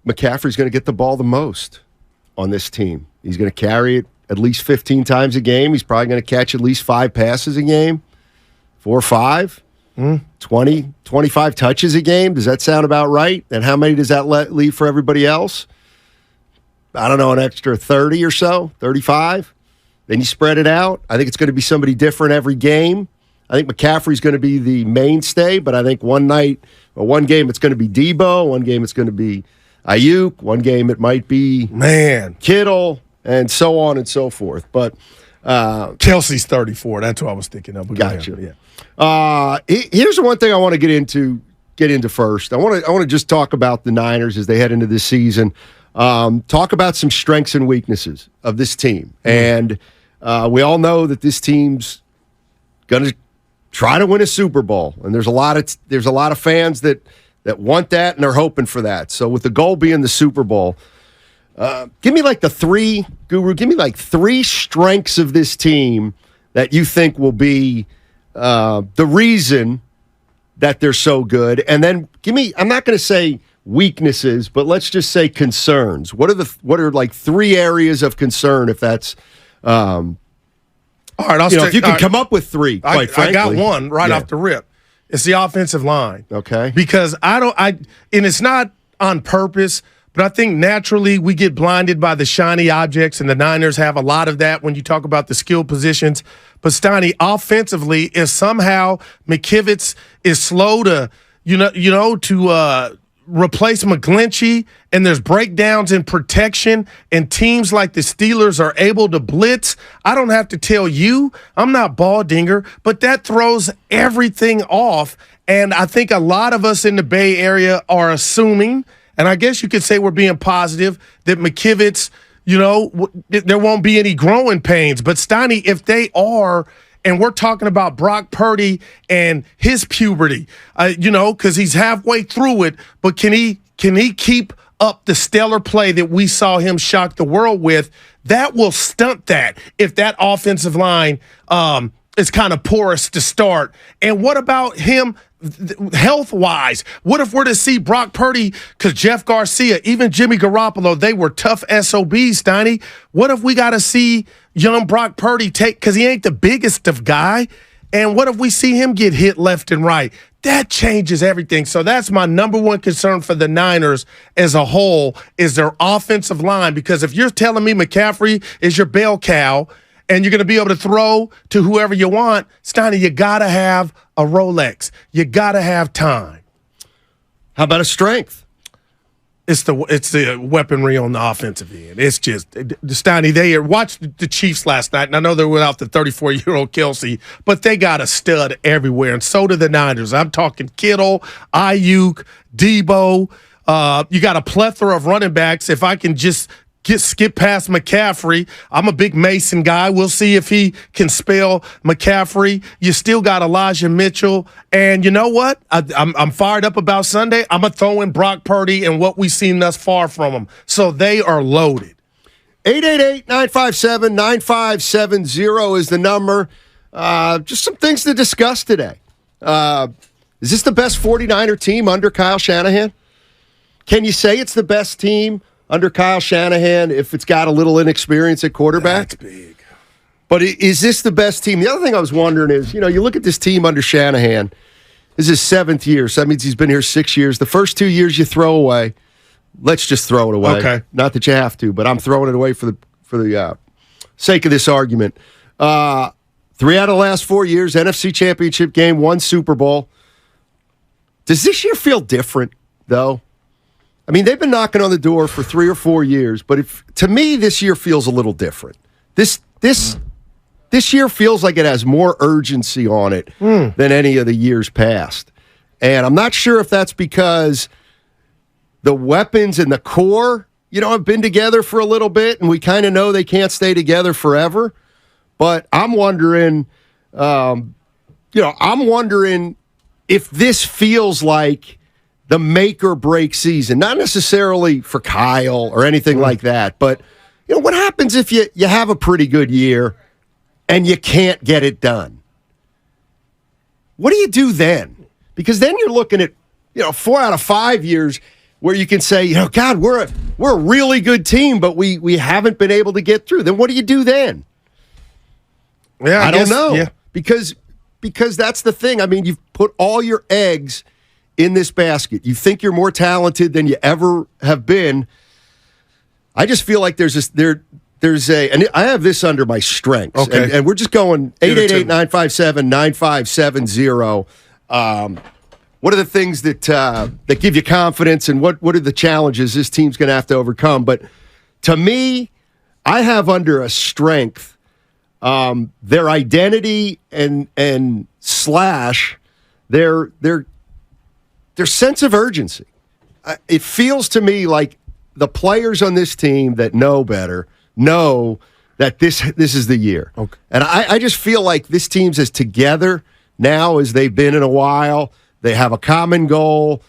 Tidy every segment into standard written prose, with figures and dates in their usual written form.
McCaffrey's going to get the ball the most on this team. He's going to carry it at least 15 times a game. He's probably going to catch at least 5 passes a game, 4 or 5, 20, 25 touches a game. Does that sound about right? And how many does that leave for everybody else? I don't know, an extra 30 or so, 35. Then you spread it out. I think it's going to be somebody different every game. I think McCaffrey's going to be the mainstay, but I think one game it's going to be Debo, one game it's going to be Ayuk, one game it might be Kittle, and so on and so forth. But Kelsey's 34. That's what I was thinking of. Gotcha. Yeah. Here's the one thing I want to get into first. I want to just talk about the Niners as they head into this season. Talk about some strengths and weaknesses of this team. And we all know that this team's going to try to win a Super Bowl. And there's a lot of fans that want that and are hoping for that. So with the goal being the Super Bowl, give me like three strengths of this team that you think will be the reason that they're so good. And then I'm not going to say weaknesses, but let's just say concerns. What are like 3 areas of concern, if that's all right, if you can come up with 3, quite frankly. I got one off the rip. It's the offensive line. Okay. Because and it's not on purpose, but I think naturally we get blinded by the shiny objects, and the Niners have a lot of that when you talk about the skill positions. But Steiny, offensively, if somehow McKivitz is slow to replace McGlinchey, and there's breakdowns in protection, and teams like the Steelers are able to blitz, I don't have to tell you, I'm not Baldinger, but that throws everything off. And I think a lot of us in the Bay Area are assuming, and I guess you could say we're being positive, that McKivitz, there won't be any growing pains. But Steiny, if they are, and we're talking about Brock Purdy and his puberty, because he's halfway through it, but can he keep up the stellar play that we saw him shock the world with? That will stunt that if that offensive line is kind of porous to start. And what about him health-wise? What if we're to see Brock Purdy, because Jeff Garcia, even Jimmy Garoppolo, they were tough SOBs, Steiny. What if we got to see young Brock Purdy because he ain't the biggest of guy, and what if we see him get hit left and right? That changes everything. So that's my number one concern for the Niners as a whole, is their offensive line. Because if you're telling me McCaffrey is your bell cow and you're going to be able to throw to whoever you want, Steiny, you got to have a Rolex. You got to have time. How about a strength? It's the weaponry on the offensive end. It's just, Steiny, they watched the Chiefs last night, and I know they're without the 34-year-old Kelsey, but they got a stud everywhere, and so do the Niners. I'm talking Kittle, Ayuk, Debo. You got a plethora of running backs. If I can just skip past McCaffrey, I'm a big Mason guy. We'll see if he can spell McCaffrey. You still got Elijah Mitchell. And you know what? I'm fired up about Sunday. I'm going to throw in Brock Purdy and what we've seen thus far from him. So they are loaded. 888-957-9570 is the number. Just some things to discuss today. Is this the best 49er team under Kyle Shanahan? Can you say it's the best team under Kyle Shanahan if it's got a little inexperience at quarterback? That's big. But is this the best team? The other thing I was wondering is, you look at this team under Shanahan. This is his 7th year, so that means he's been here 6 years. The first 2 years you throw away. Let's just throw it away. Okay. Not that you have to, but I'm throwing it away for the sake of this argument. 3 out of the last 4 years, NFC Championship game, 1 Super Bowl. Does this year feel different, though? I mean, they've been knocking on the door for 3 or 4 years, but to me, this year feels a little different. This year feels like it has more urgency on it than any of the years past. And I'm not sure if that's because the weapons and the core, have been together for a little bit, and we kind of know they can't stay together forever. But I'm wondering, if this feels like the make or break season, not necessarily for Kyle or anything like that, but what happens if you have a pretty good year and you can't get it done? What do you do then? Because then you're looking at 4 out of 5 years where you can say, God, we're a really good team, but we haven't been able to get through. Then what do you do then? Yeah, I don't know. Yeah. Because that's the thing. I mean, you've put all your eggs in this basket. You think you're more talented than you ever have been. I just feel like there's and I have this under my strengths. Okay. And we're just going 888-957-9570. What are the things that give you confidence, and what are the challenges this team's going to have to overcome? But to me, I have under a strength their identity and slash their sense of urgency. It feels to me like the players on this team that know better know that this is the year. Okay. And I just feel like this team's as together now as they've been in a while. They have a common goal.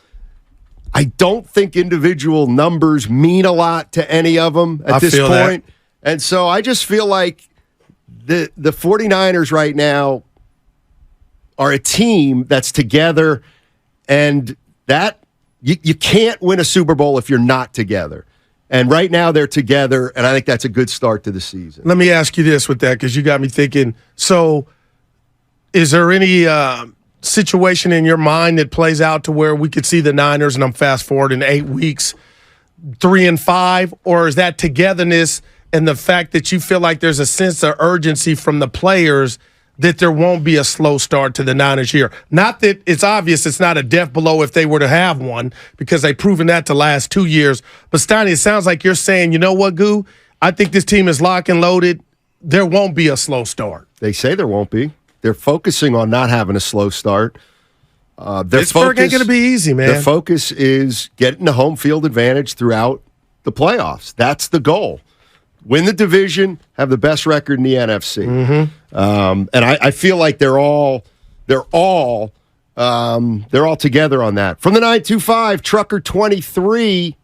I don't think individual numbers mean a lot to any of them at this point. And so I just feel like the 49ers right now are a team that's together, and that you can't win a Super Bowl if you're not together. And right now they're together, and I think that's a good start to the season. Let me ask you this with that, because you got me thinking. So is there any situation in your mind that plays out to where we could see the Niners, and I'm fast forward in 8 weeks, 3-5, or is that togetherness and the fact that you feel like there's a sense of urgency from the players that there won't be a slow start to the Niners here? Not that it's obvious it's not a death blow if they were to have one, because they've proven that the last 2 years. But Steiny, it sounds like you're saying, you know what, Goo? I think this team is lock and loaded. There won't be a slow start. They say there won't be. They're focusing on not having a slow start. Pittsburgh ain't going to be easy, man. Their focus is getting the home field advantage throughout the playoffs. That's the goal. Win the division, have the best record in the NFC. Mm-hmm. And I feel like they're all together on that. From the 925, Trucker 23,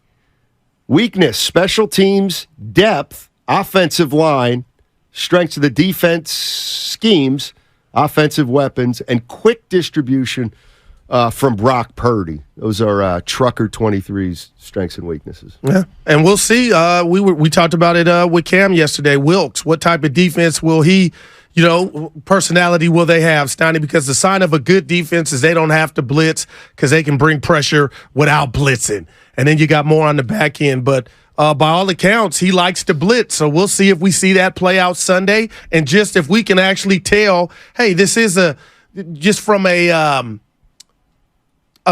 weakness, special teams, depth, offensive line, strengths of the defense schemes, offensive weapons, and quick distribution from Brock Purdy. Those are Trucker 23's strengths and weaknesses. Yeah, and we'll see. We talked about it with Cam yesterday. Wilkes, what type of defense will he, personality will they have, Steiny? Because the sign of a good defense is they don't have to blitz, because they can bring pressure without blitzing. And then you got more on the back end. But by all accounts, he likes to blitz. So we'll see if we see that play out Sunday, and just if we can actually tell, hey, this is just from a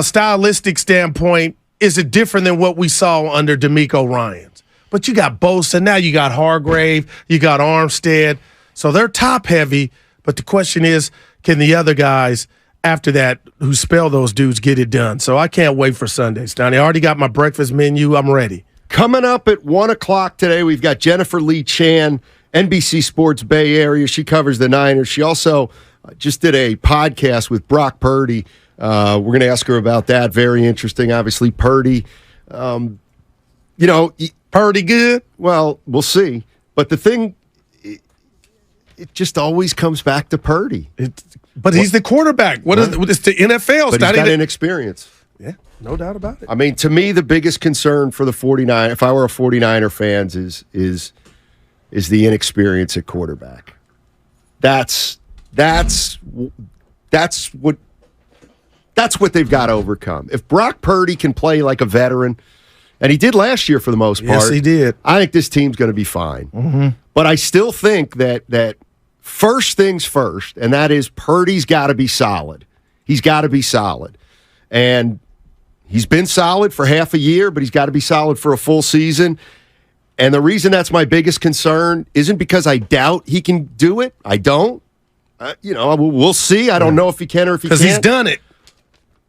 stylistic standpoint, is it different than what we saw under DeMeco Ryans? But you got Bosa, now you got Hargrave, you got Armstead. So they're top heavy, but the question is, can the other guys after that who spell those dudes get it done? So I can't wait for Sunday, Steiny. I already got my breakfast menu. I'm ready. Coming up at 1 o'clock today, we've got Jennifer Lee Chan, NBC Sports Bay Area. She covers the Niners. She also just did a podcast with Brock Purdy. We're going to ask her about that. Very interesting. Obviously, Purdy, Purdy good? Well, we'll see. But the thing, it just always comes back to Purdy. But he's the quarterback. It's the NFL. But he's got inexperience. Yeah, no doubt about it. I mean, to me, the biggest concern for the 49ers, if I were a 49er fans, is the inexperience at quarterback. That's what they've got to overcome. If Brock Purdy can play like a veteran, and he did last year for the most part. Yes, he did. I think this team's going to be fine. Mm-hmm. But I still think that first things first, and that is Purdy's got to be solid. He's got to be solid. And he's been solid for half a year, but he's got to be solid for a full season. And the reason that's my biggest concern isn't because I doubt he can do it. I don't. We'll see. I don't know if he can or if he can't. Because he's done it.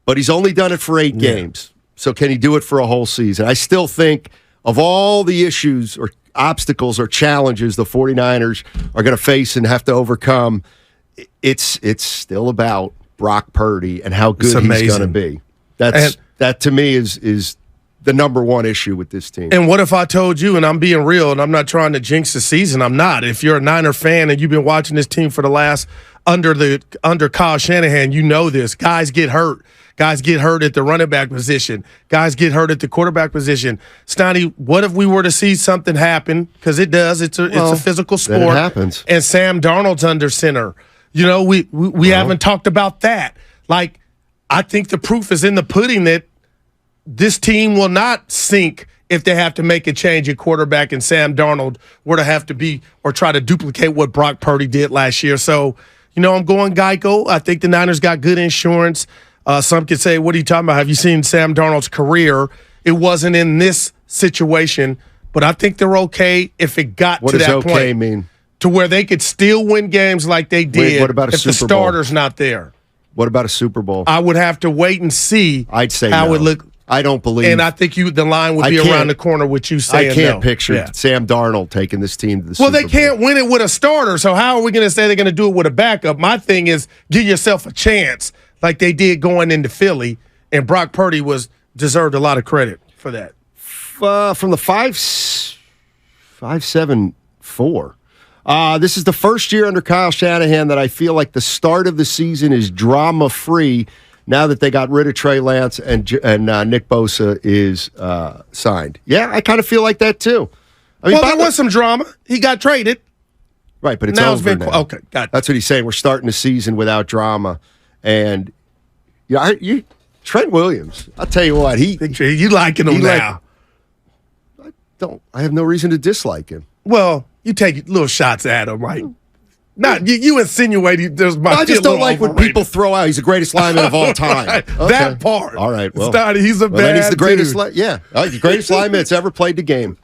But he's only done it for 8 games. So can he do it for a whole season? I still think of all the issues or obstacles or challenges the 49ers are going to face and have to overcome, it's still about Brock Purdy and how good he's going to be. That to me is the number one issue with this team. And what if I told you, and I'm being real, and I'm not trying to jinx the season, I'm not. If you're a Niner fan and you've been watching this team for the last under Kyle Shanahan, you know this. Guys get hurt. Guys get hurt at the running back position. Guys get hurt at the quarterback position. Steiny, what if we were to see something happen? Because it does. It's a physical sport. Then it happens. And Sam Darnold's under center. You know, we haven't talked about that. Like, I think the proof is in the pudding that this team will not sink if they have to make a change at quarterback and Sam Darnold were to have to be or try to duplicate what Brock Purdy did last year. So, you know, I'm going Geico. I think the Niners got good insurance. Some could say, what are you talking about? Have you seen Sam Darnold's career? It wasn't in this situation, but I think they're okay if it got to that point. What does okay mean? To where they could still win games like they did. Wait, what about a if the Super Bowl? starter's not there? What about a Super Bowl? I would have to wait and see I'd say how no. it looked. I don't believe. And I think the line would be around the corner with you saying I can't no. picture Sam Darnold taking this team to the Super Bowl. Well, they can't win it with a starter, so how are we going to say they're going to do it with a backup? My thing is give yourself a chance like they did going into Philly, and Brock Purdy deserved a lot of credit for that. From the 5-7-4. This is the first year under Kyle Shanahan that I feel like the start of the season is drama-free now that they got rid of Trey Lance and Nick Bosa is signed. Yeah, I kind of feel like that too. I mean, there was some drama. He got traded. Right, but it's now over it's been now. okay. Got it. That's what he's saying. We're starting the season without drama. And Trent Williams, I'll tell you what, you liking him now. I have no reason to dislike him. Well, you take little shots at him, like not you insinuate there's my. I just don't like when people throw out he's the greatest lineman of all time. Right. Okay. That part. All right. Well, he's a bad he's the greatest. dude. The greatest lineman that's ever played the game.